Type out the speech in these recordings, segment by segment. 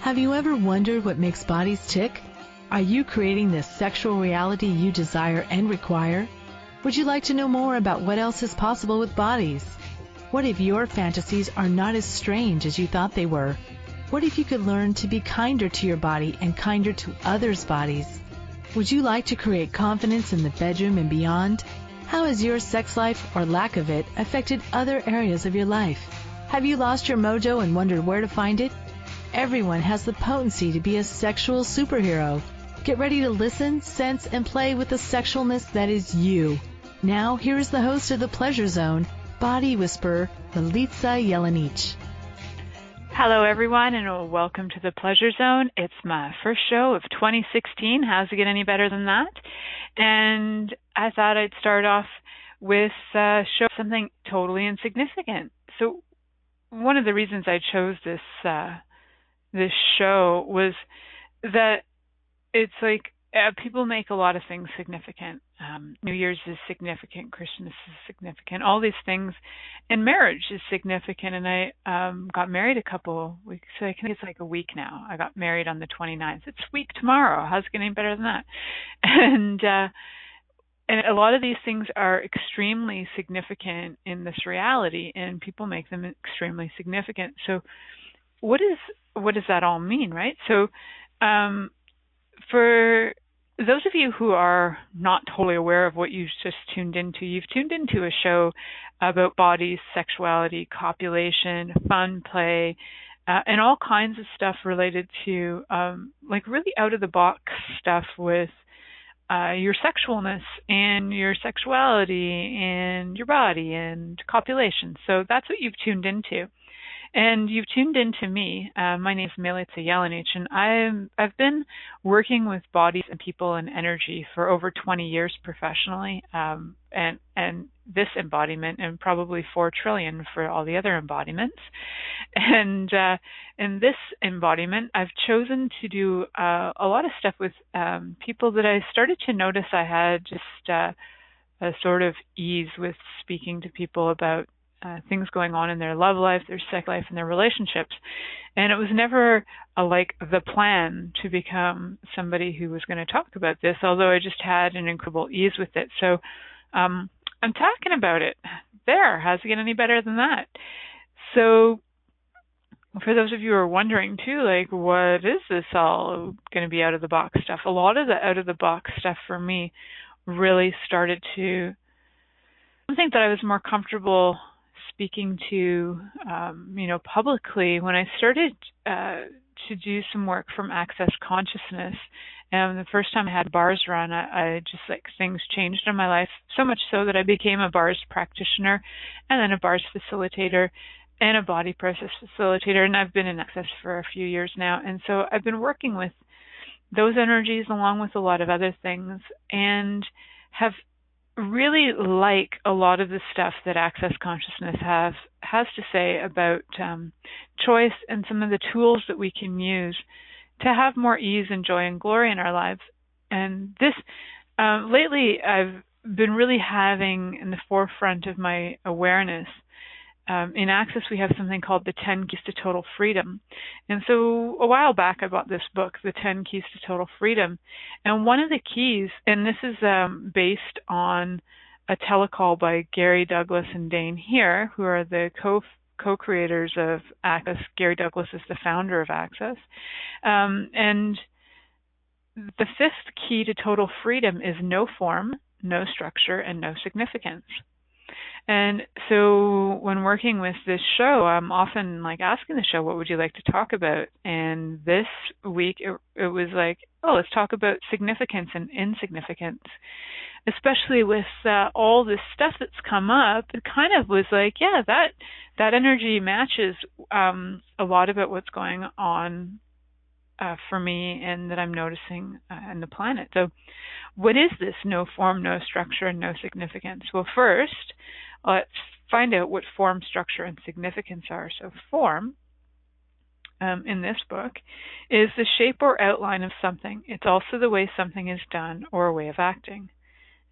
Have you ever wondered what makes bodies tick? Are you creating the sexual reality you desire and require? Would you like to know more about what else is possible with bodies? What if your fantasies are not as strange as you thought they were? What if you could learn to be kinder to your body and kinder to others' bodies? Would you like to create confidence in the bedroom and beyond? How has your sex life or lack of it affected other areas of your life? Have you lost your mojo and wondered where to find it? Everyone has the potency to be a sexual superhero. Get ready to listen, sense, and play with the sexualness that is you. Now, here is the host of The Pleasure Zone, Body Whisperer, Milica Jelenic. Hello, everyone, and welcome to The Pleasure Zone. It's my first show of 2016. How's it get any better than that? And I thought I'd start off with something totally insignificant. So one of the reasons I chose this show was that it's like people make a lot of things significant. New Year's is significant, Christmas is significant, all these things, and marriage is significant. And I got married a couple weeks, so I think it's like a week now. I got married on the 29th. It's week tomorrow. How's it getting better than that? And a lot of these things are extremely significant in this reality, and people make them extremely significant. So what does that all mean, right? So for those of you who are not totally aware of what you've just tuned into, you've tuned into a show about bodies, sexuality, copulation, fun, play, and all kinds of stuff related to like really out-of-the-box stuff with your sexualness and your sexuality and your body and copulation. So that's what you've tuned into. And you've tuned into me. My name is Milica Jelenic, and I've been working with bodies and people and energy for over 20 years professionally, and this embodiment, and probably 4 trillion for all the other embodiments. And in this embodiment, I've chosen to do a lot of stuff with people that I started to notice I had just a sort of ease with speaking to people about things going on in their love life, their sex life, and their relationships. And it was never the plan to become somebody who was going to talk about this, although I just had an incredible ease with it. So I'm talking about it. There, how's it get any better than that? So for those of you who are wondering too, like, what is this all going to be out of the box stuff? A lot of the out of the box stuff for me really started to something that I was more comfortable speaking to, publicly when I started to do some work from Access Consciousness. And the first time I had bars run, I just things changed in my life, so much so that I became a bars practitioner and then a bars facilitator and a body process facilitator. And I've been in Access for a few years now. And so I've been working with those energies along with a lot of other things, and have really like a lot of the stuff that Access Consciousness has to say about choice and some of the tools that we can use to have more ease and joy and glory in our lives. And this, lately, I've been really having in the forefront of my awareness. In Access, we have something called the 10 Keys to Total Freedom. And so a while back, I bought this book, The 10 Keys to Total Freedom. And one of the keys, and this is based on a telecall by Gary Douglas and Dane Here, who are the co-creators of Access. Gary Douglas is the founder of Access. And the 5th key to total freedom is no form, no structure, and no significance. And so when working with this show, I'm often asking the show, what would you like to talk about? And this week it was let's talk about significance and insignificance, especially with all this stuff that's come up. It kind of was that energy matches a lot about what's going on for me and that I'm noticing in the planet. So what is this no form, no structure, and no significance? Well, first, let's find out what form, structure, and significance are. So form, in this book, is the shape or outline of something. It's also the way something is done or a way of acting.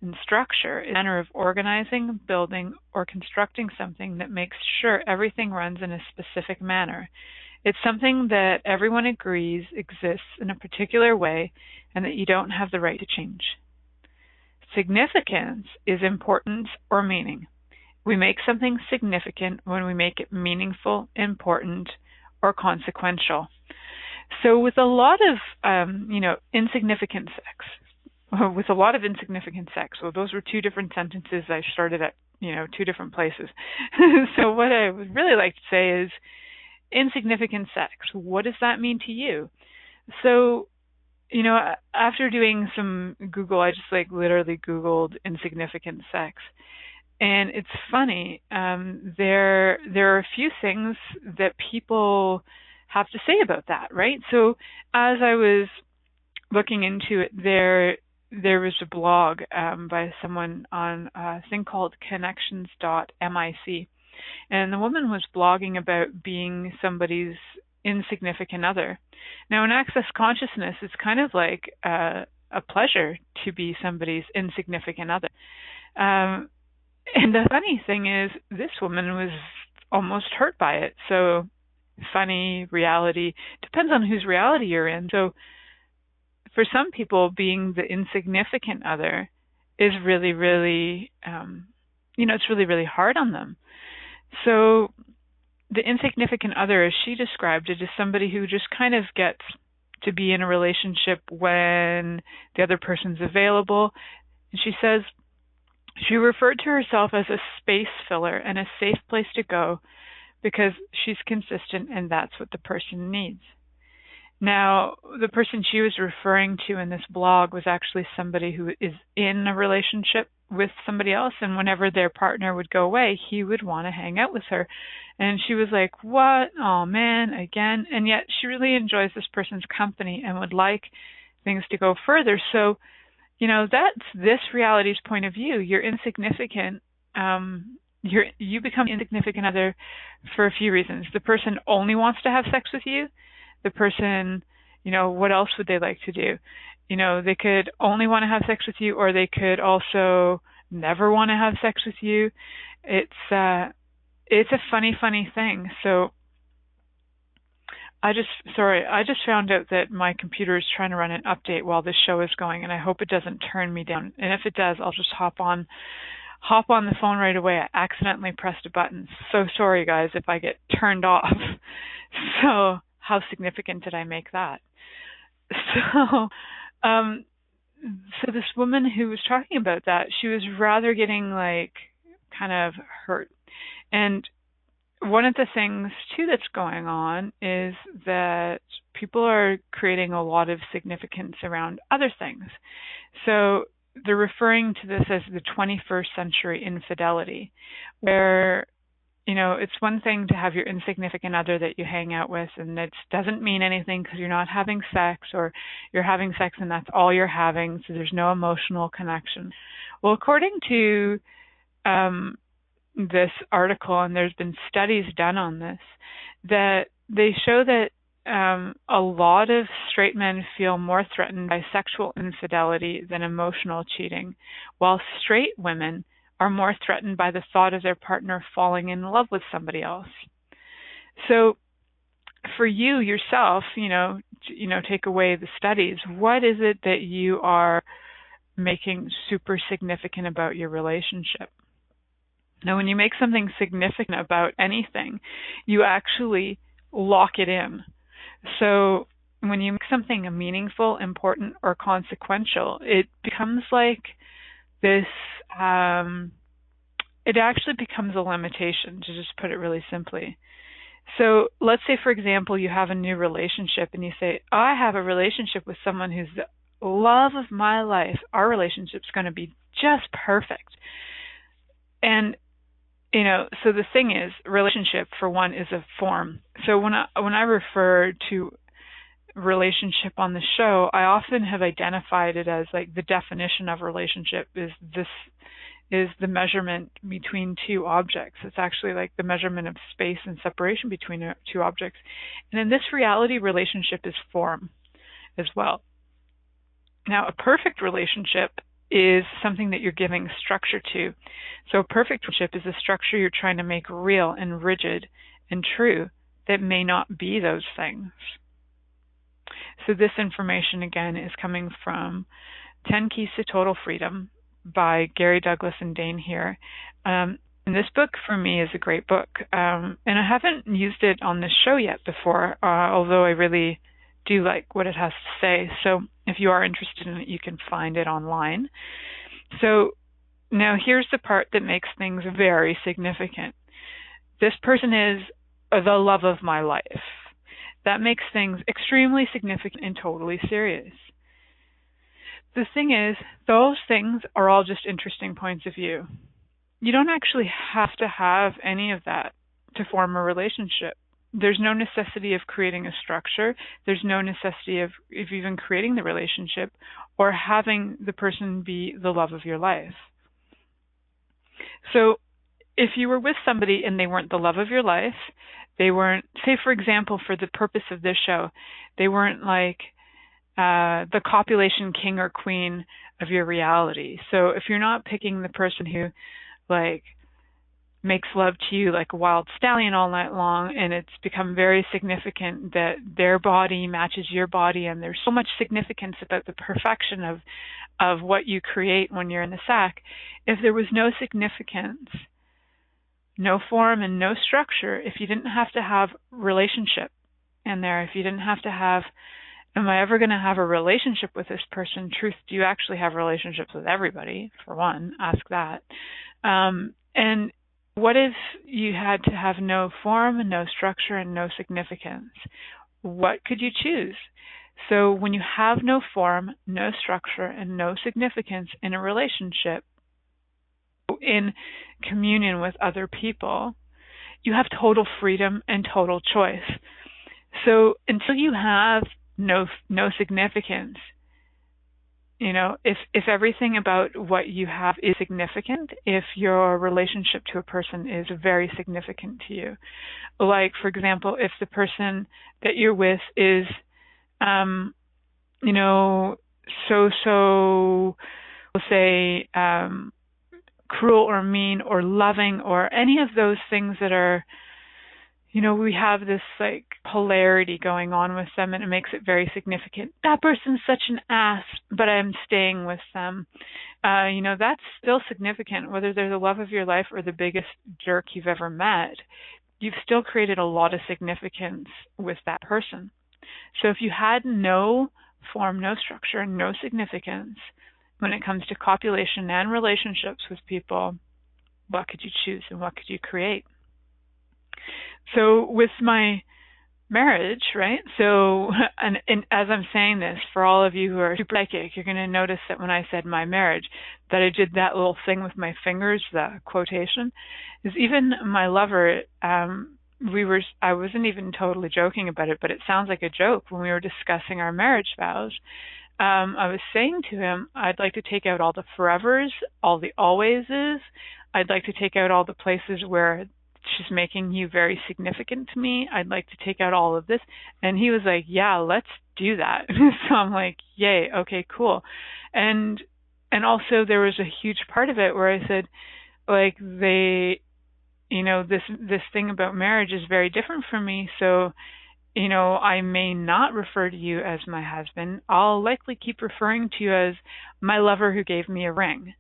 And structure is a manner of organizing, building, or constructing something that makes sure everything runs in a specific manner. It's something that everyone agrees exists in a particular way and that you don't have the right to change. Significance is importance or meaning. We make something significant when we make it meaningful, important, or consequential. So with a lot of, insignificant sex, so those were two different sentences. I started at, two different places. So what I would really like to say is insignificant sex. What does that mean to you? So, after doing some Google, I just literally Googled insignificant sex. And it's funny, there are a few things that people have to say about that, right? So as I was looking into it, there was a blog by someone on a thing called connections.mic. And the woman was blogging about being somebody's insignificant other. Now in Access Consciousness, it's kind of like a pleasure to be somebody's insignificant other. And the funny thing is, this woman was almost hurt by it. So funny, reality, depends on whose reality you're in. So for some people, being the insignificant other is really, really, it's really, really hard on them. So the insignificant other, as she described it, is somebody who just kind of gets to be in a relationship when the other person's available. And she says she referred to herself as a space filler and a safe place to go because she's consistent and that's what the person needs. Now, the person she was referring to in this blog was actually somebody who is in a relationship with somebody else, and whenever their partner would go away, he would want to hang out with her. And she was like, what? Oh man, again? And yet she really enjoys this person's company and would like things to go further. So, that's this reality's point of view. You're insignificant. You become insignificant other for a few reasons. The person only wants to have sex with you. The person, what else would they like to do? They could only want to have sex with you, or they could also never want to have sex with you. It's a funny thing. So I just found out that my computer is trying to run an update while this show is going, and I hope it doesn't turn me down. And if it does, I'll just hop on the phone right away. I accidentally pressed a button. So sorry, guys, if I get turned off. So how significant did I make that? So this woman who was talking about that, she was rather getting kind of hurt. And one of the things too that's going on is that people are creating a lot of significance around other things. So they're referring to this as the 21st century infidelity, where it's one thing to have your insignificant other that you hang out with, and it doesn't mean anything because you're not having sex, or you're having sex and that's all you're having, so there's no emotional connection. Well, according to this article, and there's been studies done on this, that they show that a lot of straight men feel more threatened by sexual infidelity than emotional cheating, while straight women are more threatened by the thought of their partner falling in love with somebody else. So for you yourself, take away the studies, what is it that you are making super significant about your relationship? Now, when you make something significant about anything, you actually lock it in. So when you make something meaningful, important, or consequential, it becomes like this, it actually becomes a limitation, to just put it really simply. So let's say, for example, you have a new relationship and you say, I have a relationship with someone who's the love of my life. Our relationship's going to be just perfect. And, so the thing is, relationship, for one, is a form. So when I refer to relationship on the show, I often have identified it as the definition of relationship is the measurement between two objects. It's actually the measurement of space and separation between two objects. And in this reality, relationship is form as well. Now, a perfect relationship is something that you're giving structure to. So a perfect relationship is a structure you're trying to make real and rigid and true that may not be those things. So this information, again, is coming from 10 Keys to Total Freedom by Gary Douglas and Dane Heer. And this book, for me, is a great book. And I haven't used it on this show yet before, although I really do like what it has to say. So if you are interested in it, you can find it online. So now here's the part that makes things very significant. This person is the love of my life. That makes things extremely significant and totally serious. The thing is, those things are all just interesting points of view. You don't actually have to have any of that to form a relationship. There's no necessity of creating a structure. There's no necessity of even creating the relationship or having the person be the love of your life. So if you were with somebody and they weren't the love of your life, they weren't, say for example, for the purpose of this show, they weren't like the copulation king or queen of your reality. So if you're not picking the person who like makes love to you like a wild stallion all night long, and it's become very significant that their body matches your body, and there's so much significance about the perfection of what you create when you're in the sack. If there was no significance, no form, and no structure, if you didn't have to have relationship in there, if you didn't have to have, am I ever going to have a relationship with this person? Truth, do you actually have relationships with everybody? For one, ask that. And what if you had to have no form and no structure and no significance? What could you choose? So when you have no form, no structure, and no significance in a relationship, in communion with other people, you have total freedom and total choice. So until you have no significance, you know, if everything about what you have is significant, if your relationship to a person is very significant to you, like for example, if the person that you're with is, you know, we'll say, cruel or mean or loving or any of those things that are, you know, we have this like polarity going on with them, and it makes it very significant. That person's such an ass, but I'm staying with them. You know, that's still significant, whether they're the love of your life or the biggest jerk you've ever met. You've still created a lot of significance with that person. So if you had no form, no structure, no significance when it comes to copulation and relationships with people, what could you choose and what could you create? So with my marriage, right? So, and as I'm saying this, for all of you who are super psychic, you're going to notice that when I said my marriage, that I did that little thing with my fingers, the quotation, is even my lover, I wasn't even totally joking about it, but it sounds like a joke when we were discussing our marriage vows. I was saying to him, I'd like to take out all the forevers, all the alwayses. I'd like to take out all the places where she's making you very significant to me. I'd like to take out all of this. And he was like, yeah, let's do that. So I'm like, yay, okay, cool. And also there was a huge part of it where I said, like, you know, this thing about marriage is very different for me. So, you know, I may not refer to you as my husband. I'll likely keep referring to you as my lover who gave me a ring.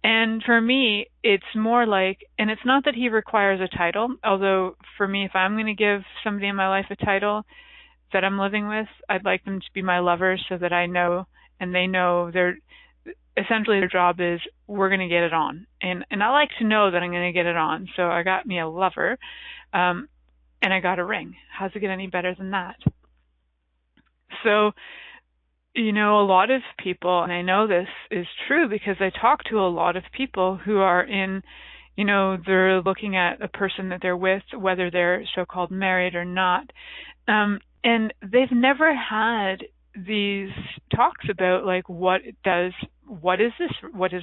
And for me, it's more like, and it's not that he requires a title, although for me, if I'm going to give somebody in my life a title that I'm living with, I'd like them to be my lover so that I know and they know essentially their job is we're going to get it on. And I like to know that I'm going to get it on. So I got me a lover and I got a ring. How's it get any better than that? So, you know, a lot of people, and I know this is true because I talk to a lot of people who are in, you know, they're looking at a person that they're with, whether they're so-called married or not, and they've never had these talks about like what does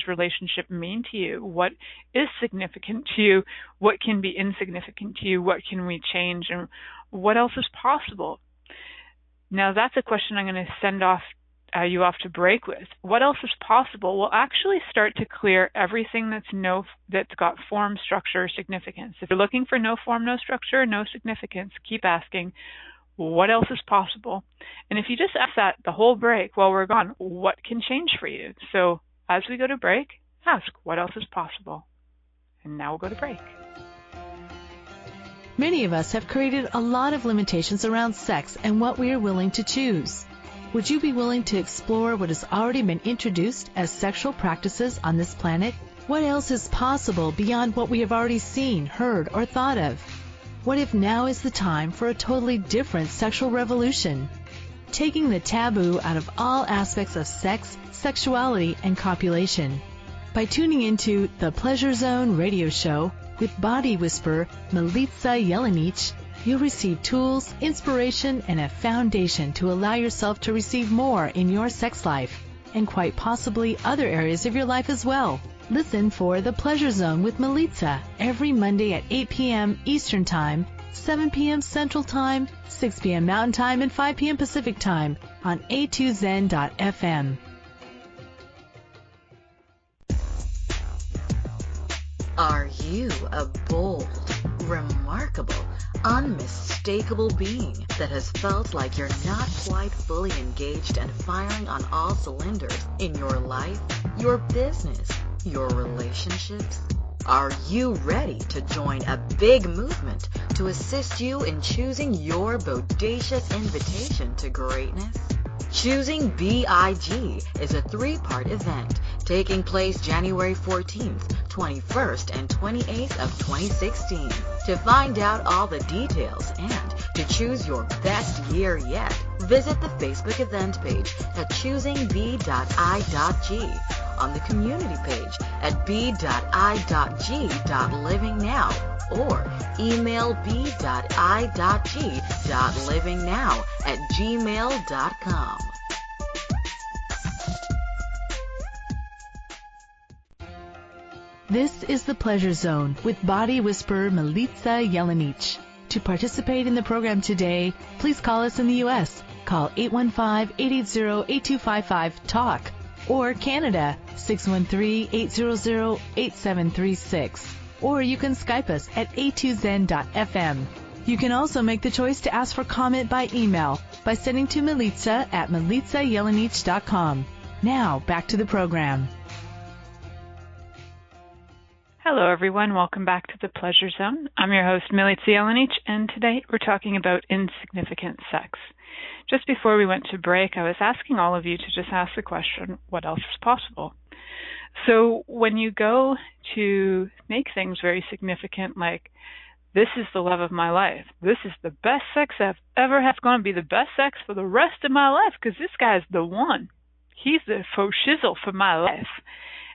relationship mean to you? What is significant to you? What can be insignificant to you? What can we change? And what else is possible? Now that's a question I'm going to send off you off to break with, what else is possible, will actually start to clear everything that's got form, structure, significance. If you're looking for no form, no structure, no significance, keep asking, what else is possible? And if you just ask that the whole break while we're gone, what can change for you? So as we go to break, ask, what else is possible? And now we'll go to break. Many of us have created a lot of limitations around sex and what we are willing to choose. Would you be willing to explore what has already been introduced as sexual practices on this planet? What else is possible beyond what we have already seen, heard, or thought of? What if now is the time for a totally different sexual revolution? Taking the taboo out of all aspects of sex, sexuality, and copulation. By tuning into the Pleasure Zone radio show with body whisperer Milica Jelenic, you'll receive tools, inspiration, and a foundation to allow yourself to receive more in your sex life, and quite possibly other areas of your life as well. Listen for The Pleasure Zone with Milica every Monday at 8 p.m. Eastern Time, 7 p.m. Central Time, 6 p.m. Mountain Time, and 5 p.m. Pacific Time on a2zen.fm. Are you a bold, remarkable, unmistakable being that has felt like you're not quite fully engaged and firing on all cylinders in your life, your business, your relationships? Are you ready to join a big movement to assist you in choosing your bodacious invitation to greatness? Choosing BIG is a 3-part event taking place January 14th, 21st, and 28th of 2016. To find out all the details and to choose your best year yet, visit the Facebook event page at choosingb.i.g, on the community page at b.i.g.livingnow, or email b.i.g.livingnow@gmail.com. This is the Pleasure Zone with body whisperer Milica Jelenic. To participate in the program today, please call us in the U.S. Call 815-880-8255-TALK, or Canada 613-800-8736. Or you can Skype us at a2zen.fm. You can also make the choice to ask for comment by email by sending to Milica at milicajelenic.com. Now, back to the program. Hello, everyone. Welcome back to the Pleasure Zone. I'm your host, Milica Jelenic, and today we're talking about insignificant sex. Just before we went to break, I was asking all of you to just ask the question, what else is possible? So when you go to make things very significant, like, this is the love of my life, this is the best sex I've ever had, it's going to be the best sex for the rest of my life because this guy's the one. He's the faux shizzle for my life.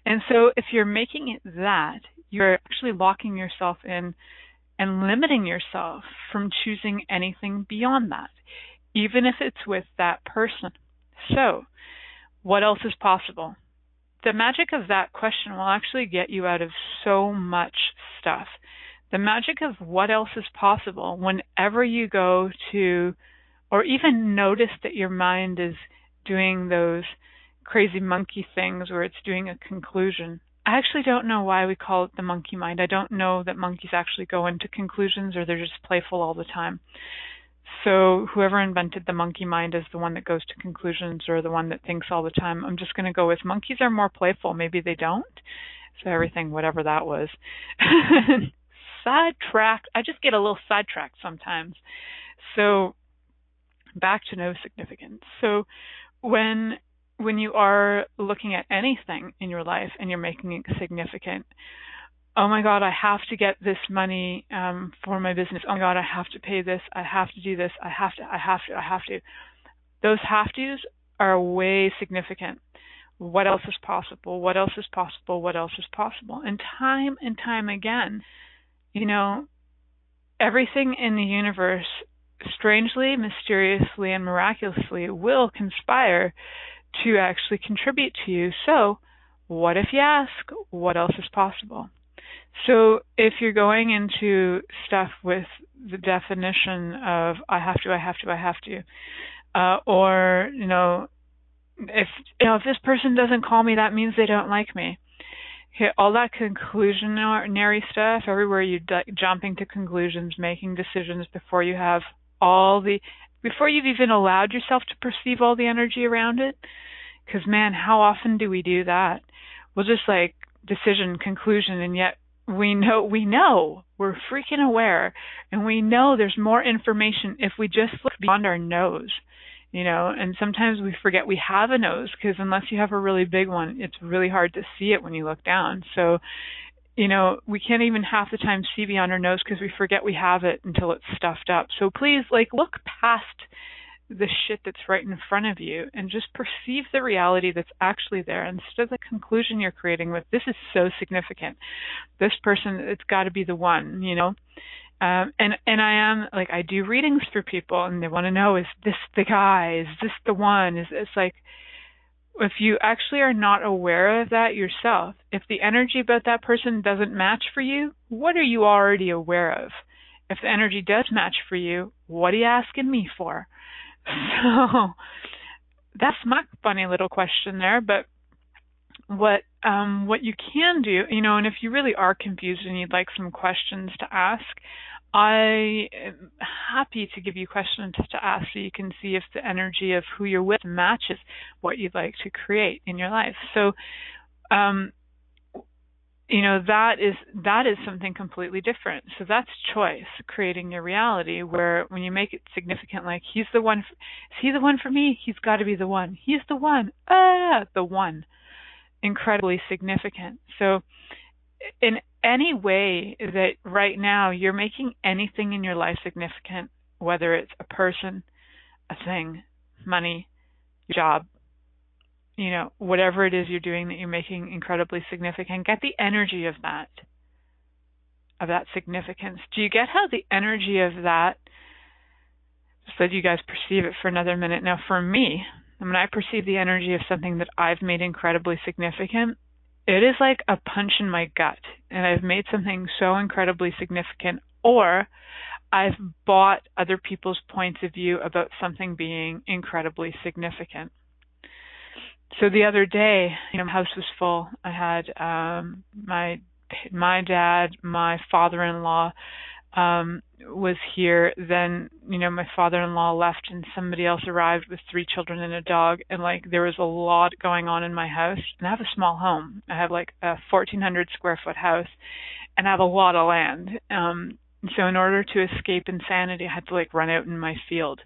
And so if you're making it that, you're actually locking yourself in and limiting yourself from choosing anything beyond that, even if it's with that person. So, what else is possible? The magic of that question will actually get you out of so much stuff. The magic of what else is possible, whenever you go to, or even notice that your mind is doing those crazy monkey things where it's doing a conclusion. I actually don't know why we call it the monkey mind. I don't know that monkeys actually go into conclusions or they're just playful all the time. So whoever invented the monkey mind is the one that goes to conclusions or the one that thinks all the time. I'm just going to go with monkeys are more playful. Maybe they don't. So everything, whatever that was. Sidetracked. I just get a little sidetracked sometimes. So back to no significance. So when you are looking at anything in your life and you're making it significant, oh my God, I have to get this money for my business. Oh my God, I have to pay this. I have to do this. I have to. Those have to's are way significant. What else is possible? What else is possible? What else is possible? And time again, everything in the universe, strangely, mysteriously, and miraculously will conspire to actually contribute to you. So what if you ask, what else is possible? So if you're going into stuff with the definition of I have to, or, if this person doesn't call me, that means they don't like me. Okay, all that conclusionary stuff, everywhere you jumping to conclusions, making decisions before you've even allowed yourself to perceive all the energy around it. Because man, how often do we do that? We'll just like decision, conclusion, and yet we know, we're freaking aware, and we know there's more information if we just look beyond our nose. And sometimes we forget we have a nose, because unless you have a really big one, it's really hard to see it when you look down. So, we can't even half the time see beyond our nose because we forget we have it until it's stuffed up. So please, look past the shit that's right in front of you and just perceive the reality that's actually there instead of the conclusion you're creating with, this is so significant. This person, it's got to be the one, And I do readings for people, and they want to know, is this the guy? Is this the one? It's like, if you actually are not aware of that yourself, if the energy about that person doesn't match for you, what are you already aware of? If the energy does match for you, what are you asking me for? So that's my funny little question there. But what you can do, and if you really are confused and you'd like some questions to ask, I am happy to give you questions to ask so you can see if the energy of who you're with matches what you'd like to create in your life. So, that is something completely different. So that's choice, creating your reality, where when you make it significant, like, is he the one for me? He's got to be the one. He's the one. The one. Incredibly significant. So in any way that right now you're making anything in your life significant, whether it's a person, a thing, money, your job, whatever it is you're doing that you're making incredibly significant, get the energy of that significance. Do you get how the energy of that, just let you guys perceive it for another minute. Now for me, when I perceive the energy of something that I've made incredibly significant, it is like a punch in my gut, and I've made something so incredibly significant, or I've bought other people's points of view about something being incredibly significant. So the other day, my house was full. I had my dad, my father-in-law was here. Then, my father-in-law left and somebody else arrived with 3 children and a dog. And there was a lot going on in my house. And I have a small home. I have a 1,400 square foot house, and I have a lot of land. So in order to escape insanity, I had to run out in my field.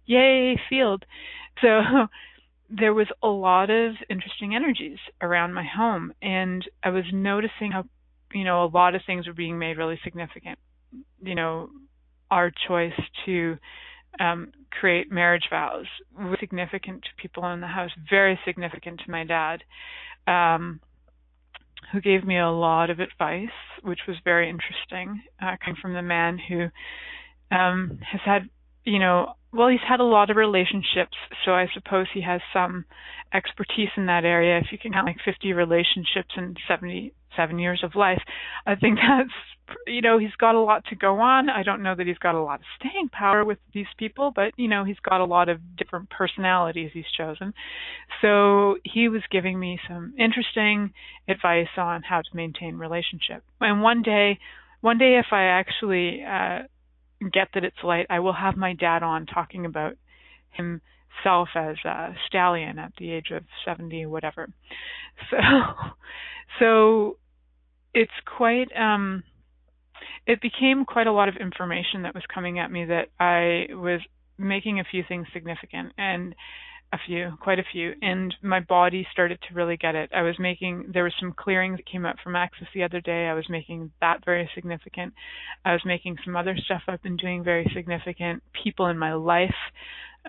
Yay, field. So there was a lot of interesting energies around my home. And I was noticing how, a lot of things were being made really significant. Our choice to create marriage vows was significant to people in the house, very significant to my dad, who gave me a lot of advice, which was very interesting, coming from the man who has had, he's had a lot of relationships, so I suppose he has some expertise in that area. If you can count 50 relationships in 77 years of life, I think that's, he's got a lot to go on. I don't know that he's got a lot of staying power with these people, but, he's got a lot of different personalities he's chosen. So he was giving me some interesting advice on how to maintain relationship. And one day if I actually get that it's light, I will have my dad on talking about himself as a stallion at the age of 70, whatever. So it's quite, it became quite a lot of information that was coming at me that I was making a few things significant, and quite a few, and my body started to really get it. There was some clearings that came up from Access the other day. I was making that very significant. I was making some other stuff I've been doing very significant. People in my life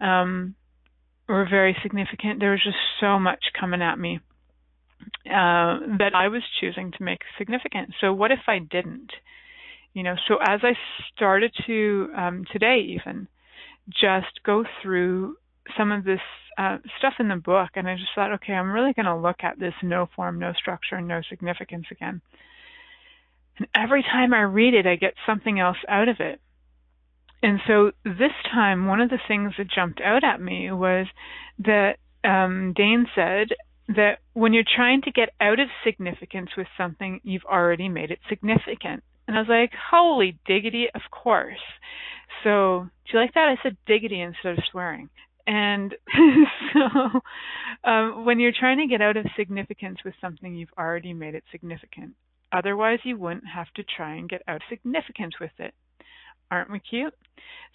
were very significant. There was just so much coming at me that I was choosing to make significant. So what if I didn't? So as I started to, today even, just go through some of this stuff in the book, and I just thought, okay, I'm really going to look at this no form, no structure, no significance again. And every time I read it, I get something else out of it. And so this time, one of the things that jumped out at me was that Dane said that when you're trying to get out of significance with something, you've already made it significant. And I was like, holy diggity, of course. So, do you like that? I said diggity instead of swearing. And so when you're trying to get out of significance with something, you've already made it significant. Otherwise, you wouldn't have to try and get out of significance with it. Aren't we cute?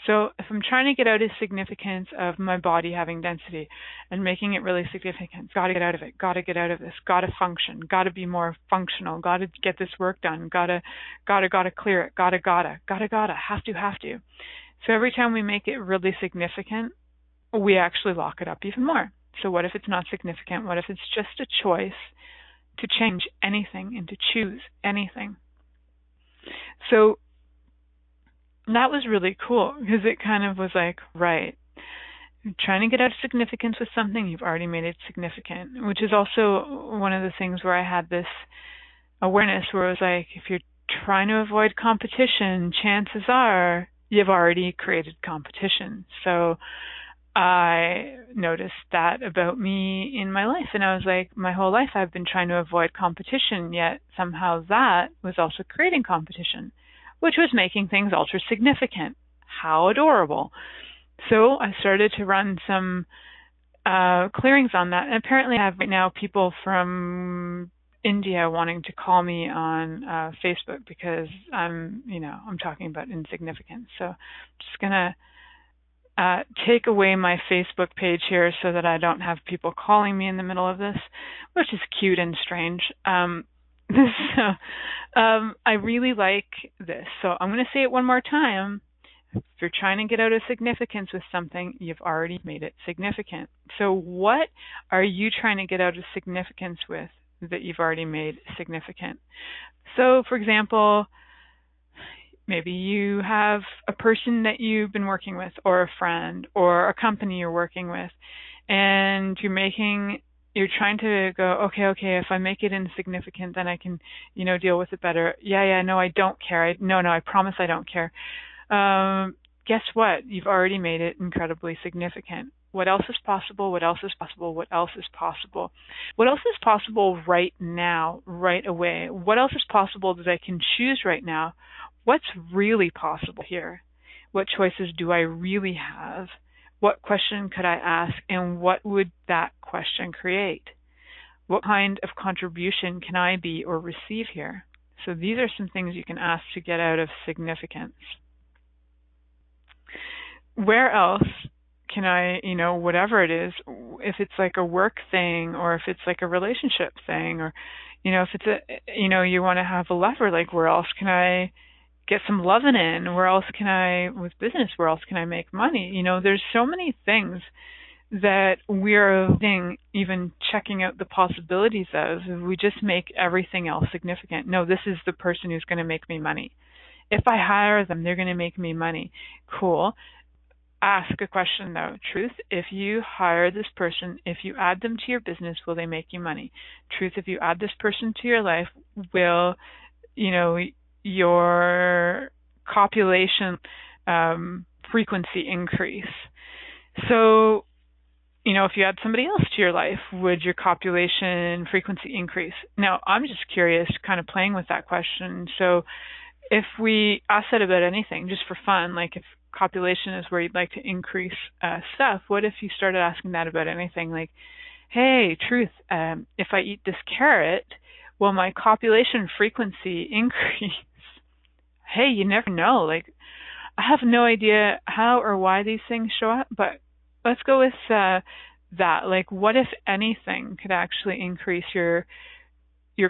So if I'm trying to get out of significance of my body having density and making it really significant, got to get out of it, got to get out of this, got to function, got to be more functional, got to get this work done, got to clear it, got to, have to. So every time we make it really significant, we actually lock it up even more. So what if it's not significant? What if it's just a choice to change anything and to choose anything? So that was really cool because it kind of was like, right, you're trying to get out of significance with something, you've already made it significant, which is also one of the things where I had this awareness where it was like, if you're trying to avoid competition, chances are you've already created competition. So I noticed that about me in my life, and I was like, my whole life I've been trying to avoid competition, yet somehow that was also creating competition, which was making things ultra significant. How adorable. So I started to run some clearings on that, and apparently I have right now people from India wanting to call me on Facebook because I'm talking about insignificance. So I'm just gonna take away my Facebook page here so that I don't have people calling me in the middle of this, which is cute and strange. I really like this. So I'm going to say it one more time. If you're trying to get out of significance with something, you've already made it significant. So what are you trying to get out of significance with that you've already made significant? So, for example, maybe you have a person that you've been working with, or a friend, or a company you're working with, and you're trying to go, okay, if I make it insignificant, then I can, deal with it better. No, I don't care. No, I promise I don't care. Guess what? You've already made it incredibly significant. What else is possible? What else is possible? What else is possible? What else is possible right now, right away? What else is possible that I can choose right now? What's really possible here? What choices do I really have? What question could I ask, and what would that question create? What kind of contribution can I be or receive here? So these are some things you can ask to get out of significance. Where else can I, whatever it is, if it's like a work thing, or if it's like a relationship thing, or, if it's you want to have a lover, like where else can I get some loving in? Where else can I, with business, where else can I make money? There's so many things that we're even checking out the possibilities of. We just make everything else significant. No, this is the person who's going to make me money. If I hire them, they're going to make me money. Cool. Ask a question though. Truth, if you hire this person, if you add them to your business, will they make you money? Truth, if you add this person to your life, will, your copulation frequency increase? So, if you add somebody else to your life, would your copulation frequency increase? Now, I'm just curious, kind of playing with that question. So if we ask that about anything, just for fun, like if copulation is where you'd like to increase stuff, what if you started asking that about anything? Like, hey, truth, if I eat this carrot, will my copulation frequency increase? Hey, you never know. Like, I have no idea how or why these things show up, but let's go with that. Like, what if anything could actually increase your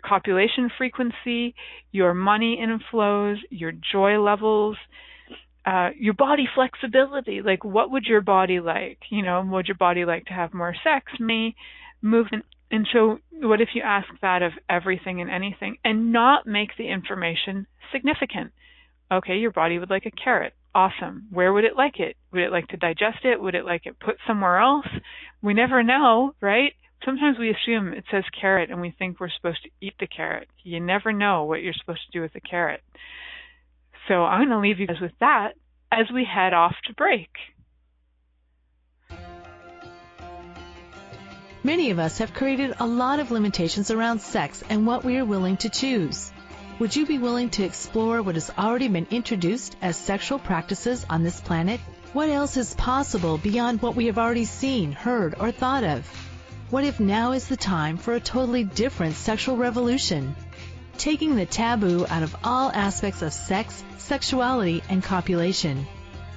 copulation frequency, your money inflows, your joy levels, your body flexibility? Like, what would your body like? Would your body like to have more sex, movement? And so what if you ask that of everything and anything and not make the information significant? Okay, your body would like a carrot. Awesome. Where would it like it? Would it like to digest it? Would it like it put somewhere else? We never know, right? Sometimes we assume it says carrot and we think we're supposed to eat the carrot. You never know what you're supposed to do with the carrot. So I'm going to leave you guys with that as we head off to break. Many of us have created a lot of limitations around sex and what we are willing to choose. Would you be willing to explore what has already been introduced as sexual practices on this planet? What else is possible beyond what we have already seen, heard, or thought of? What if now is the time for a totally different sexual revolution? Taking the taboo out of all aspects of sex, sexuality, and copulation.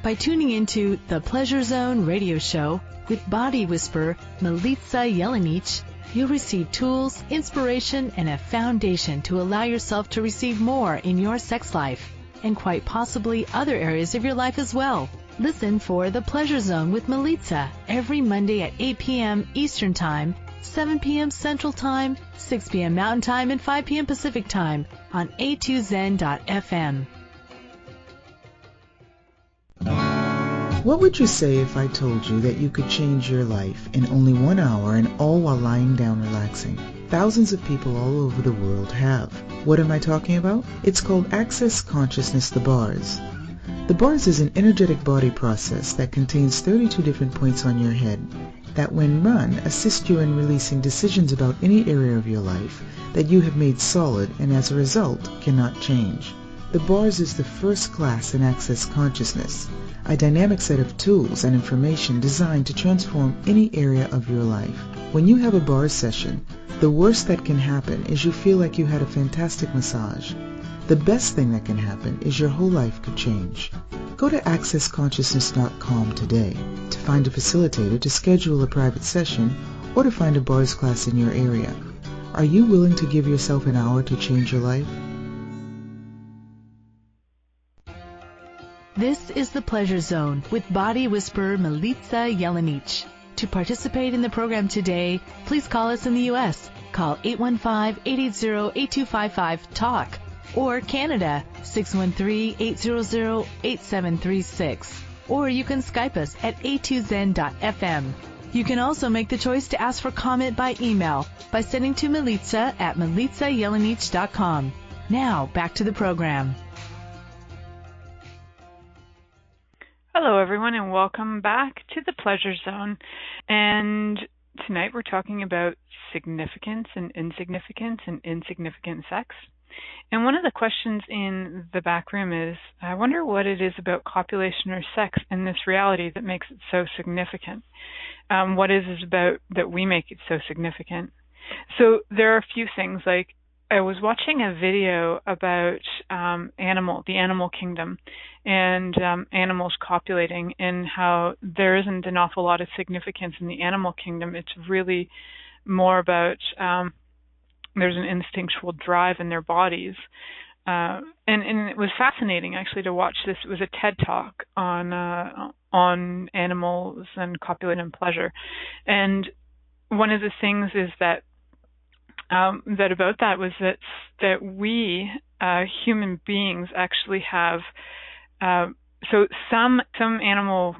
By tuning into the Pleasure Zone radio show with body whisperer Milica Jelenic, you'll receive tools, inspiration, and a foundation to allow yourself to receive more in your sex life, and quite possibly other areas of your life as well. Listen for The Pleasure Zone with Milica every Monday at 8 p.m. Eastern Time, 7 p.m. Central Time, 6 p.m. Mountain Time, and 5 p.m. Pacific Time on a2zen.fm. What would you say if I told you that you could change your life in only 1 hour and all while lying down relaxing? Thousands of people all over the world have. What am I talking about? It's called Access Consciousness, the bars. The bars is an energetic body process that contains 32 different points on your head that when run assist you in releasing decisions about any area of your life that you have made solid and as a result cannot change. The bars is the first class in Access Consciousness, a dynamic set of tools and information designed to transform any area of your life. When you have a bar session, the worst that can happen is you feel like you had a fantastic massage. The best thing that can happen is your whole life could change. Go to accessconsciousness.com today to find a facilitator to schedule a private session or to find a bars class in your area. Are you willing to give yourself an hour to change your life? This is the Pleasure Zone with body whisperer Milica Jelenic. To participate in the program today, please call us in the U.S. Call 815-880-8255-TALK or Canada 613-800-8736. Or you can Skype us at a2zen.fm. You can also make the choice to ask for comment by email by sending to Milica at milicajelenic.com. Now, back to the program. Hello, everyone, and welcome back to the Pleasure Zone. And tonight we're talking about significance and insignificant sex. And one of the questions in the back room is, I wonder what it is about copulation or sex in this reality that makes it so significant. What is it about that we make it so significant? So there are a few things, like I was watching a video about the animal kingdom and animals copulating, and how there isn't an awful lot of significance in the animal kingdom. It's really more about there's an instinctual drive in their bodies. And it was fascinating, actually, to watch this. It was a TED Talk on animals and copulation and pleasure. And one of the things is that about that was that we human beings actually have so some animals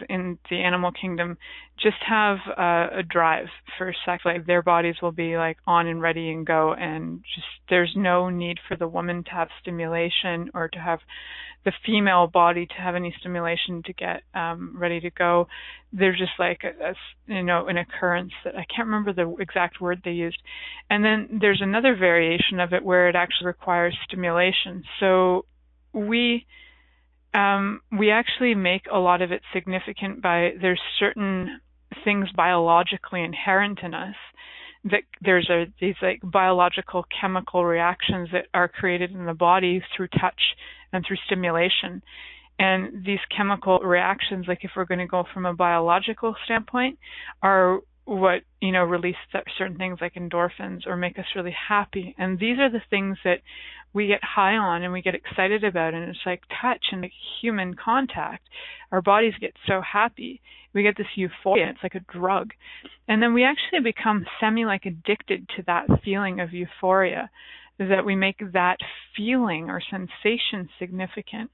in the animal kingdom just have a drive for sex. Like their bodies will be like on and ready and go, and just there's no need for the woman to have stimulation or to have the female body to have any stimulation to get ready to go. They're just like an occurrence that I can't remember the exact word they used. And then there's another variation of it where it actually requires stimulation. So we actually make a lot of it significant by there's certain things biologically inherent in us that there's these like biological chemical reactions that are created in the body through touch and through stimulation. And these chemical reactions, like if we're going to go from a biological standpoint, are what, release certain things like endorphins or make us really happy. And these are the things that we get high on and we get excited about. And it's like touch and like human contact. Our bodies get so happy. We get this euphoria. It's like a drug. And then we actually become semi-like addicted to that feeling of euphoria, that we make that feeling or sensation significant.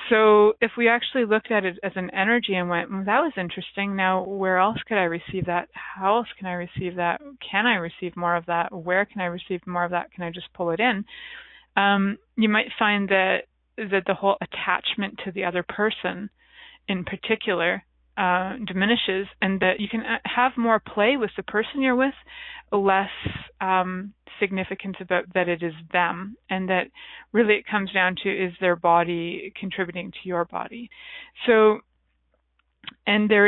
So if we actually looked at it as an energy and went, that was interesting. Now, where else could I receive that? How else can I receive that? Can I receive more of that? Where can I receive more of that? Can I just pull it in? You might find that the whole attachment to the other person in particular diminishes, and that you can have more play with the person you're with, less significance about that it is them, and that really it comes down to, is their body contributing to your body. So, and there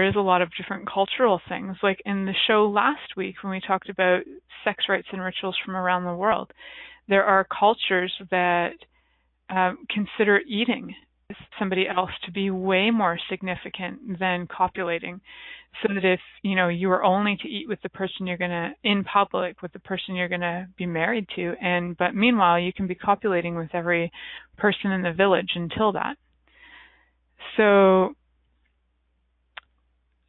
is a lot of different cultural things. Like in the show last week when we talked about sex rites and rituals from around the world, there are cultures that consider eating somebody else to be way more significant than copulating, so that if you are only to eat with the person you're gonna in public with the person you're gonna be married to, but meanwhile you can be copulating with every person in the village until that. So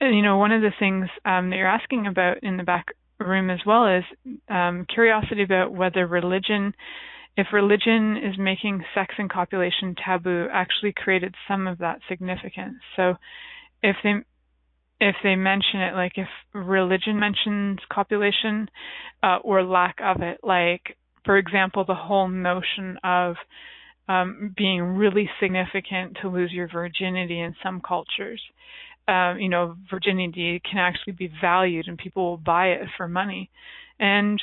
one of the things that you're asking about in the back room as well is curiosity about whether if religion is making sex and copulation taboo, actually created some of that significance. So if they mention it, like if religion mentions copulation or lack of it, like for example the whole notion of being really significant to lose your virginity in some cultures. Virginity can actually be valued and people will buy it for money. And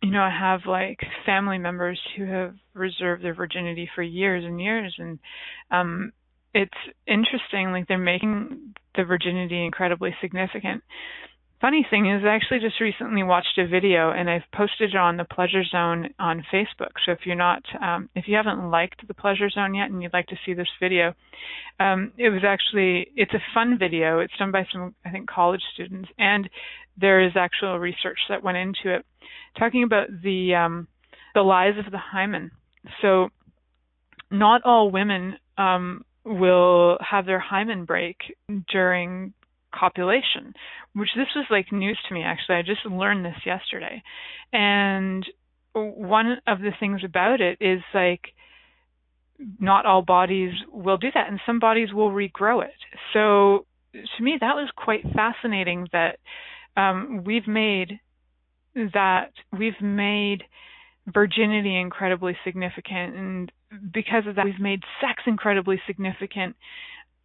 I have like family members who have reserved their virginity for years and years, and it's interesting, like they're making the virginity incredibly significant. Funny thing is, I actually just recently watched a video, and I've posted it on the Pleasure Zone on Facebook. So if you haven't liked the Pleasure Zone yet and you'd like to see this video, it's a fun video. It's done by some, I think, college students, and there is actual research that went into it, talking about the lies of the hymen. So not all women will have their hymen break during copulation, which this was like news to me actually. I just learned this yesterday. And one of the things about it is like not all bodies will do that, and some bodies will regrow it. So to me that was quite fascinating that we've made virginity incredibly significant, and because of that we've made sex incredibly significant.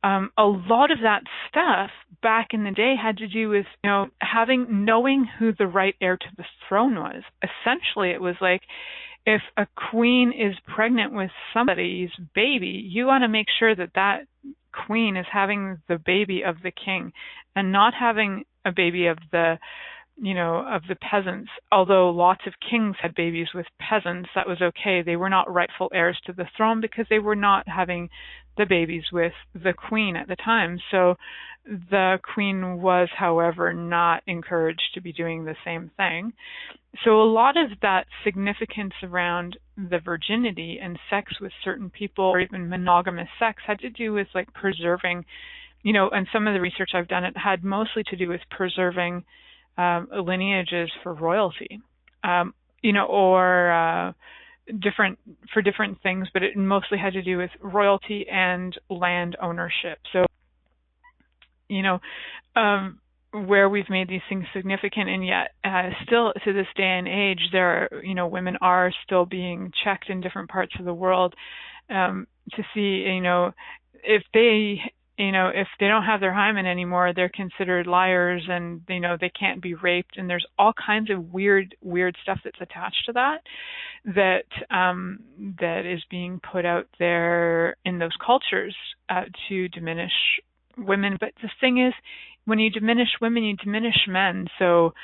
A lot of that stuff back in the day had to do with knowing who the right heir to the throne was. Essentially it was like, if a queen is pregnant with somebody's baby, you want to make sure that queen is having the baby of the king and not having a baby of the peasants. Although lots of kings had babies with peasants, that was okay. They were not rightful heirs to the throne because they were not having the babies with the queen at the time. So the queen was, however, not encouraged to be doing the same thing. So a lot of that significance around the virginity and sex with certain people, or even monogamous sex, had to do with like preserving, and some of the research I've done, it had mostly to do with preserving lineages for royalty, or different things, but it mostly had to do with royalty and land ownership. So, where we've made these things significant, and yet still to this day and age, there are, women are still being checked in different parts of the world to see, if they don't have their hymen anymore, they're considered liars, and they can't be raped, and there's all kinds of weird stuff that's attached to that is being put out there in those cultures to diminish women. But the thing is, when you diminish women, you diminish men. So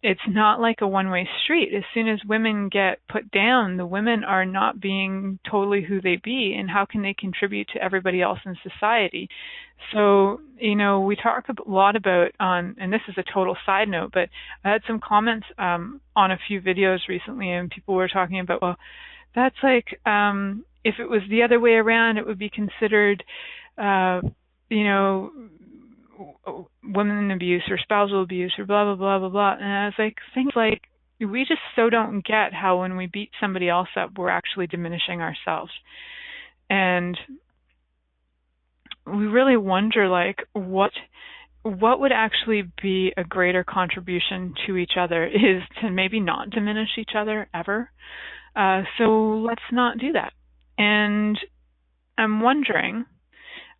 it's not like a one-way street. As soon as women get put down, the women are not being totally who they be, and how can they contribute to everybody else in society? So, we talk a lot about and this is a total side note, but I had some comments on a few videos recently, and people were talking about, well, that's like, if it was the other way around, it would be considered, women abuse or spousal abuse or blah, blah, blah, blah, blah. And I was like, things like, we just so don't get how when we beat somebody else up, we're actually diminishing ourselves. And we really wonder, like, what would actually be a greater contribution to each other is to maybe not diminish each other ever. So let's not do that. And I'm wondering,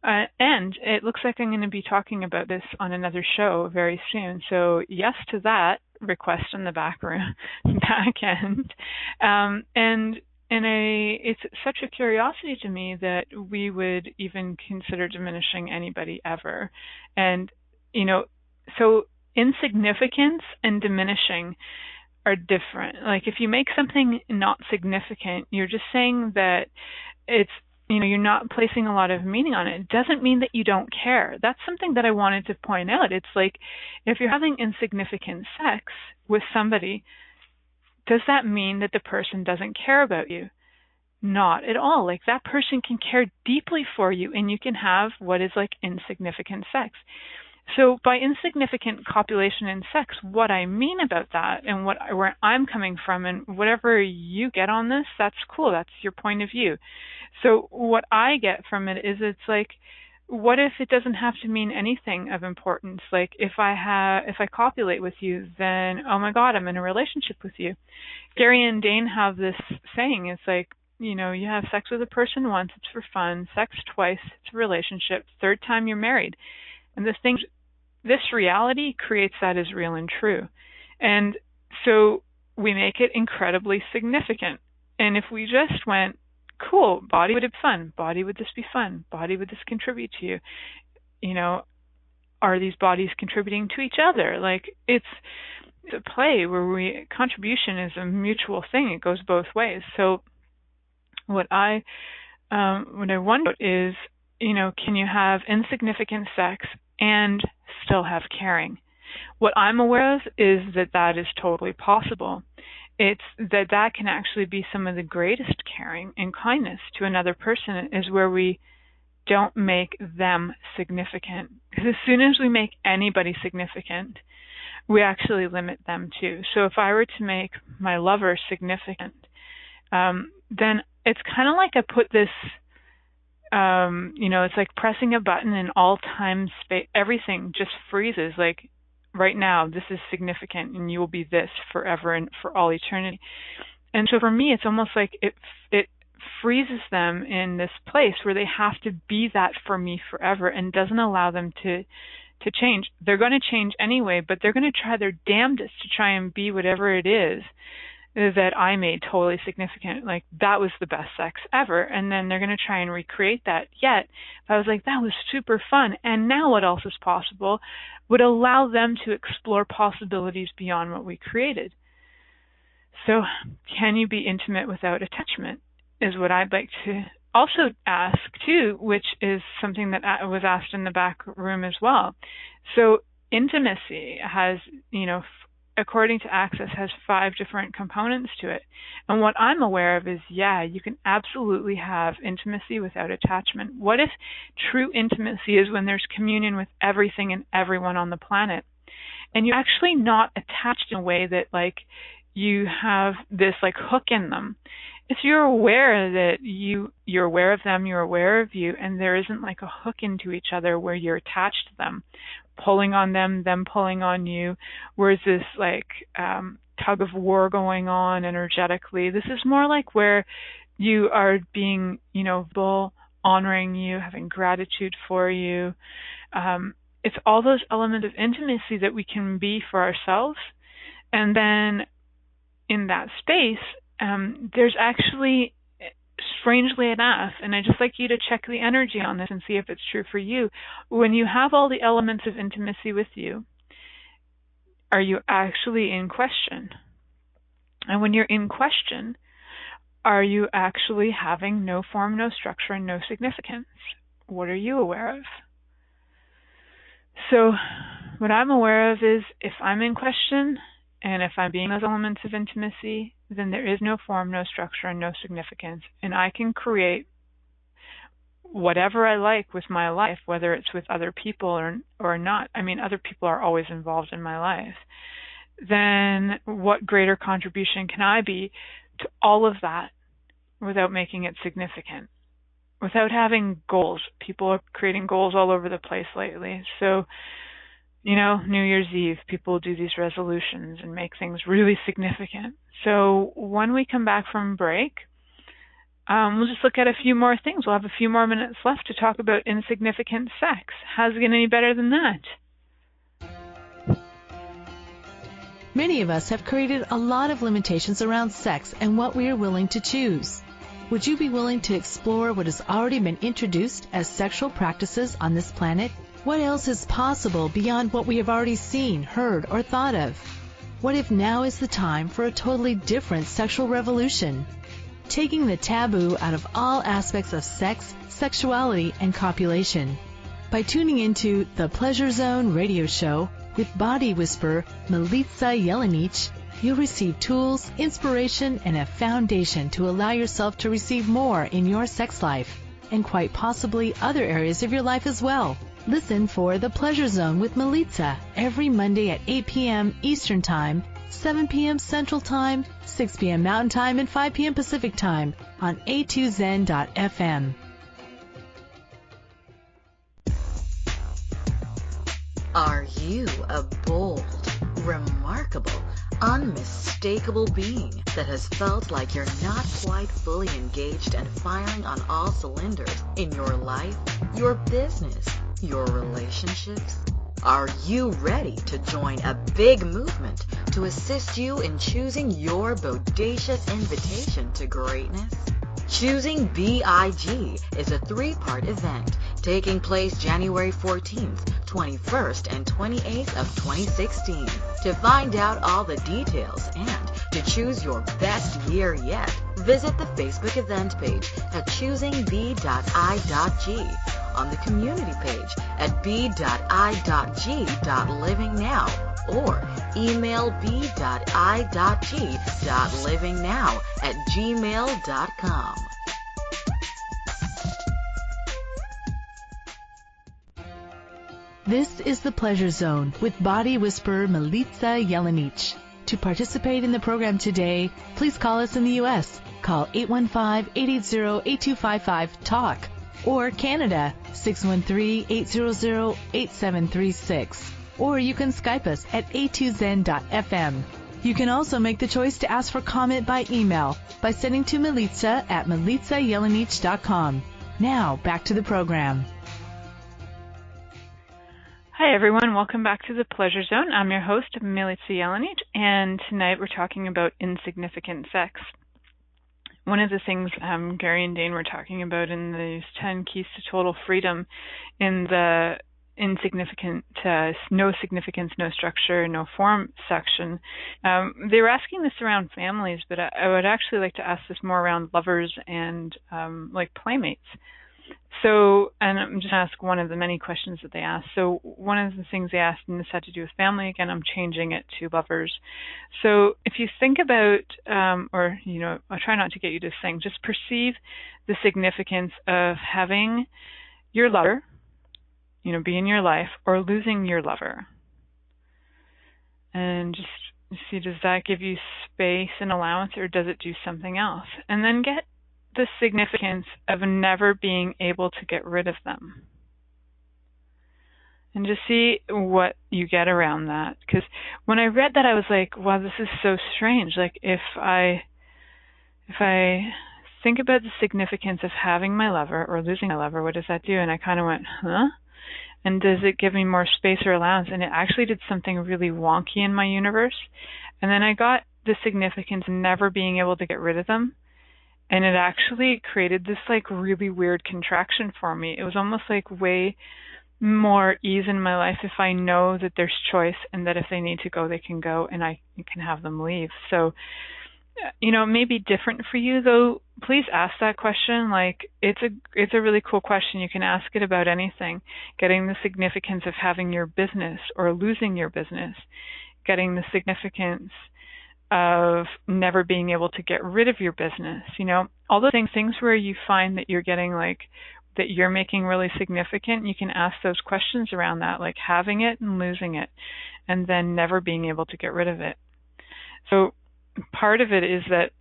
And it looks like I'm going to be talking about this on another show very soon. So yes to that request in the back end. It's such a curiosity to me that we would even consider diminishing anybody ever. And, so insignificance and diminishing are different. Like if you make something not significant, you're just saying that it's, you're not placing a lot of meaning on it. It doesn't mean that you don't care. That's something that I wanted to point out. It's like if you're having insignificant sex with somebody, does that mean that the person doesn't care about you? Not at all. Like that person can care deeply for you, and you can have what is like insignificant sex. So by insignificant copulation and sex, what I mean about that and where I'm coming from, and whatever you get on this, that's cool. That's your point of view. So what I get from it is it's like, what if it doesn't have to mean anything of importance? Like if I copulate with you, then oh my God, I'm in a relationship with you. Gary and Dane have this saying. It's like, you have sex with a person once, it's for fun. Sex twice, it's a relationship. Third time, you're married. And this reality creates that as real and true. And so we make it incredibly significant. And if we just went, cool, body, would it be fun? Body, would this be fun? Body, would this contribute to you? Are these bodies contributing to each other? Like it's a play where contribution is a mutual thing. It goes both ways. So what I wonder is, can you have insignificant sex and still have caring? What I'm aware of is that is totally possible. It's that can actually be some of the greatest caring and kindness to another person is where we don't make them significant. Because as soon as we make anybody significant, we actually limit them too. So if I were to make my lover significant, then it's kind of like I put this, it's like pressing a button in all time space. Everything just freezes. Like right now, this is significant, and you will be this forever and for all eternity. And so for me, it's almost like it freezes them in this place where they have to be that for me forever, and doesn't allow them to change. They're going to change anyway, but they're going to try their damnedest to try and be whatever it is that I made totally significant. Like that was the best sex ever. And then they're going to try and recreate that. Yet if I was like, that was super fun, and now what else is possible, would allow them to explore possibilities beyond what we created. So can you be intimate without attachment is what I'd like to also ask too, which is something that was asked in the back room as well. So intimacy has, according to Access, has 5 different components to it. And what I'm aware of is, you can absolutely have intimacy without attachment. What if true intimacy is when there's communion with everything and everyone on the planet, and you're actually not attached in a way that like you have this like hook in them? If you're aware that you're aware of them, you're aware of you, and there isn't like a hook into each other where you're attached to them, pulling on them pulling on you, where's this like tug of war going on energetically. This is more like where you are being, full, honoring you, having gratitude for you. It's all those elements of intimacy that we can be for ourselves. And then in that space, there's actually, strangely enough, and I'd just like you to check the energy on this and see if it's true for you, when you have all the elements of intimacy with you, are you actually in question? And when you're in question, are you actually having no form, no structure, and no significance? What are you aware of? So what I'm aware of is if I'm in question, and if I'm being those elements of intimacy, then there is no form, no structure, and no significance. And I can create whatever I like with my life, whether it's with other people or not. I mean, other people are always involved in my life. Then what greater contribution can I be to all of that without making it significant? Without having goals. People are creating goals all over the place lately. So, New Year's Eve, people do these resolutions and make things really significant. So when we come back from break, We'll just look at a few more things. We'll have a few more minutes left to talk about insignificant sex. How's it get any better than that? Many of us have created a lot of limitations around sex and what we are willing to choose. Would you be willing to explore what has already been introduced as sexual practices on this planet? What else is possible beyond what we have already seen, heard, or thought of? What if now is the time for a totally different sexual revolution? Taking the taboo out of all aspects of sex, sexuality, and copulation. By tuning into the Pleasure Zone radio show with body whisperer Milica Jelenic, you'll receive tools, inspiration, and a foundation to allow yourself to receive more in your sex life, and quite possibly other areas of your life as well. Listen for The Pleasure Zone with Milica every Monday at 8 p.m. Eastern Time, 7 p.m. Central Time, 6 p.m. Mountain Time, and 5 p.m. Pacific Time on a2zen.fm. Are you a bold, remarkable, unmistakable being that has felt like you're not quite fully engaged and firing on all cylinders in your life, your business, your relationships? Are you ready to join a big movement to assist you in choosing your bodacious invitation to greatness? Choosing BIG is a 3-part event taking place January 14th, 21st, and 28th of 2016. To find out all the details and to choose your best year yet, visit the Facebook event page at choosingb.i.g, on the community page at b.i.g.livingnow, or email b.i.g.livingnow@gmail.com. This is The Pleasure Zone with body whisperer Milica Jelenic. To participate in the program today, please call us in the U.S. Call 815-880-8255-TALK, or Canada, 613-800-8736. Or you can Skype us at a2zen.fm. You can also make the choice to ask for comment by email by sending to Milica at milicajelenic.com. Now, back to the program. Hi everyone, welcome back to the Pleasure Zone. I'm your host, Milica Jelenic, and tonight we're talking about insignificant sex. One of the things Gary and Dane were talking about in these 10 Keys to Total Freedom in the insignificant, no significance, no structure, no form section, they were asking this around families, but I would actually like to ask this more around lovers and like playmates. So, and I'm just going to ask one of the many questions that they asked. So one of the things they asked, and this had to do with family, again, I'm changing it to lovers. So if you think about, or, you know, I'll try not to get you to sing, just perceive the significance of having your lover, you know, be in your life, or losing your lover. And just see, does that give you space and allowance, or does it do something else? And then get the significance of never being able to get rid of them. And just see what you get around that. Because when I read that, I was like, wow, this is so strange. Like, if I think about the significance of having my lover or losing my lover, what does that do? And I kind of went, huh? And does it give me more space or allowance? And it actually did something really wonky in my universe. And then I got the significance of never being able to get rid of them. And it actually created this like really weird contraction for me. It was almost like way more ease in my life if I know that there's choice and that if they need to go, they can go and I can have them leave. So, you know, it may be different for you though. Please ask that question. Like, it's a really cool question. You can ask it about anything. Getting the significance of having your business or losing your business. Getting the significance of never being able to get rid of your business, you know, all the things where you find that you're getting like, that you're making really significant, you can ask those questions around that, like having it and losing it, and then never being able to get rid of it. So part of it is that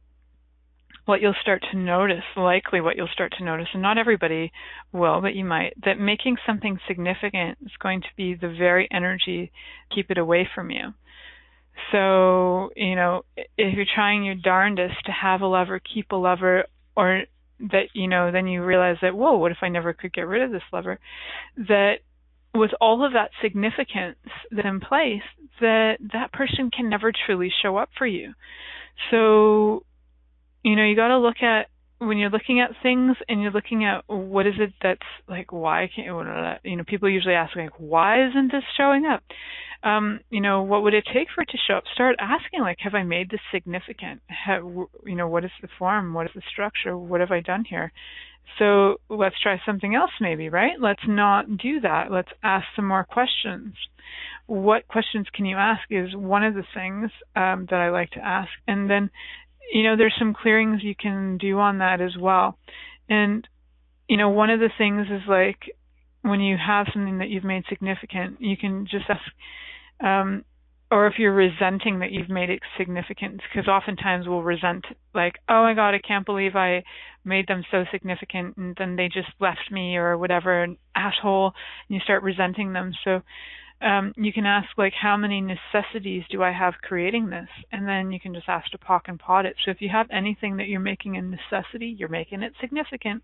what you'll start to notice, likely what you'll start to notice, and not everybody will, but you might, that making something significant is going to be the very energy to keep it away from you. So, you know, if you're trying your darndest to have a lover, keep a lover, or that, then you realize that, whoa, what if I never could get rid of this lever? That with all of that significance that's in place, that person can never truly show up for you. So, you got to look at, when you're looking at things and you're looking at what is it that's like, why can't, people usually ask, like, why isn't this showing up? What would it take for it to show up? Start asking, like, have I made this significant? What is the form? What is the structure? What have I done here? So let's try something else maybe, right? Let's not do that. Let's ask some more questions. What questions can you ask is one of the things that I like to ask. And then, there's some clearings you can do on that as well. And, one of the things is, like, when you have something that you've made significant, you can just ask, or if you're resenting that you've made it significant, because oftentimes we'll resent, like, oh my God, I can't believe I made them so significant and then they just left me or whatever, an asshole, and you start resenting them. So you can ask, like, how many necessities do I have creating this? And then you can just ask to POC and POD it. So if you have anything that you're making a necessity, you're making it significant.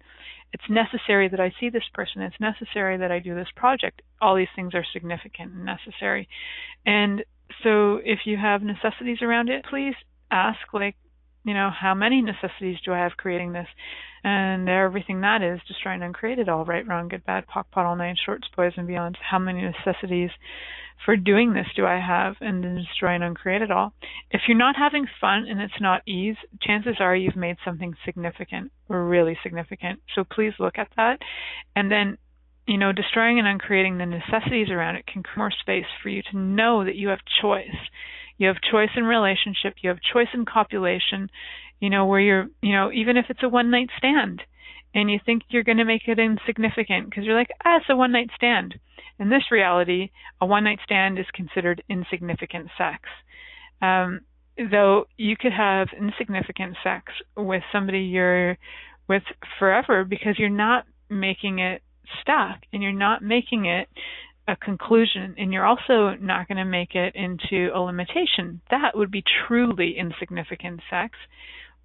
It's necessary that I see this person. It's necessary that I do this project. All these things are significant and necessary. And so if you have necessities around it, please ask, like, how many necessities do I have creating this? And everything that is, destroy and uncreate it all, right, wrong, good, bad, POC, POD, all nine shorts, boys and beyond. How many necessities for doing this do I have? And then destroy and uncreate it all. If you're not having fun and it's not ease, chances are you've made something significant or really significant. So please look at that. And then, destroying and uncreating the necessities around it can create more space for you to know that you have choice. You have choice in relationship. You have choice in copulation, where you're, even if it's a one-night stand and you think you're going to make it insignificant because you're like, it's a one-night stand. In this reality, a one-night stand is considered insignificant sex. Though you could have insignificant sex with somebody you're with forever because you're not making it stuck and you're not making it a conclusion, and you're also not going to make it into a limitation. That would be truly insignificant sex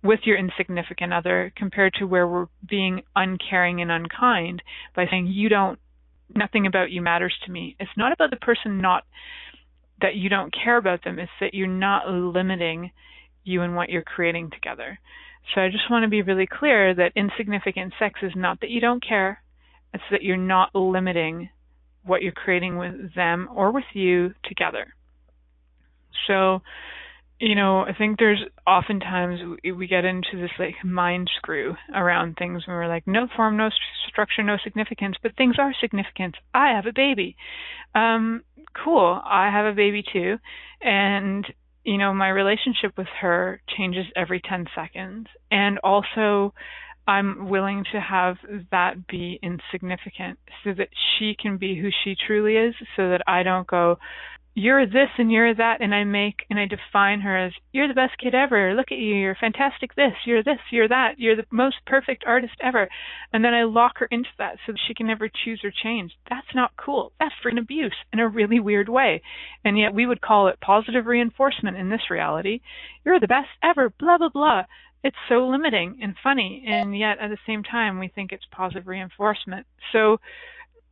with your insignificant other, compared to where we're being uncaring and unkind by saying nothing about you matters to me. It's not about the person, not that you don't care about them, it's that you're not limiting you and what you're creating together. So I just want to be really clear that insignificant sex is not that you don't care, it's that you're not limiting what you're creating with them or with you together. So, I think there's oftentimes we get into this, like, mind screw around things when we're like, no form, no structure, no significance, but things are significant. I have a baby. Cool. I have a baby too. And, my relationship with her changes every 10 seconds. And also, I'm willing to have that be insignificant so that she can be who she truly is, so that I don't go, you're this and you're that, and I define her as, you're the best kid ever, look at you, you're fantastic this, you're that, you're the most perfect artist ever. And then I lock her into that so that she can never choose or change. That's not cool. That's freaking abuse in a really weird way. And yet we would call it positive reinforcement in this reality. You're the best ever, blah, blah, blah. It's so limiting and funny, and yet at the same time we think it's positive reinforcement. So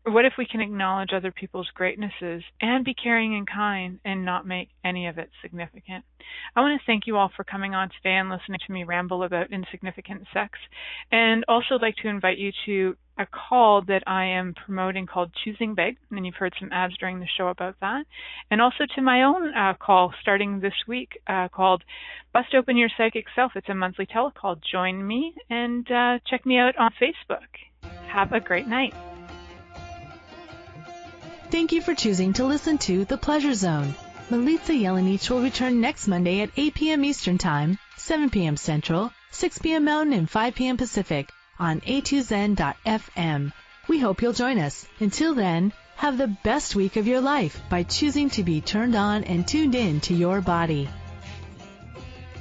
what if we can acknowledge other people's greatnesses and be caring and kind and not make any of it significant? I want to thank you all for coming on today and listening to me ramble about insignificant sex, and also like to invite you to a call that I am promoting called Choosing Big, and you've heard some ads during the show about that, and also to my own call starting this week called Bust Open Your Psychic Self. It's a monthly telecall. Join me and check me out on Facebook. Have a great night. Thank you for choosing to listen to The Pleasure Zone. Milica Jelenic will return next Monday at 8 p.m. Eastern Time, 7 p.m. Central, 6 p.m. Mountain, and 5 p.m. Pacific on a2zen.fm. We hope you'll join us. Until then, have the best week of your life by choosing to be turned on and tuned in to your body.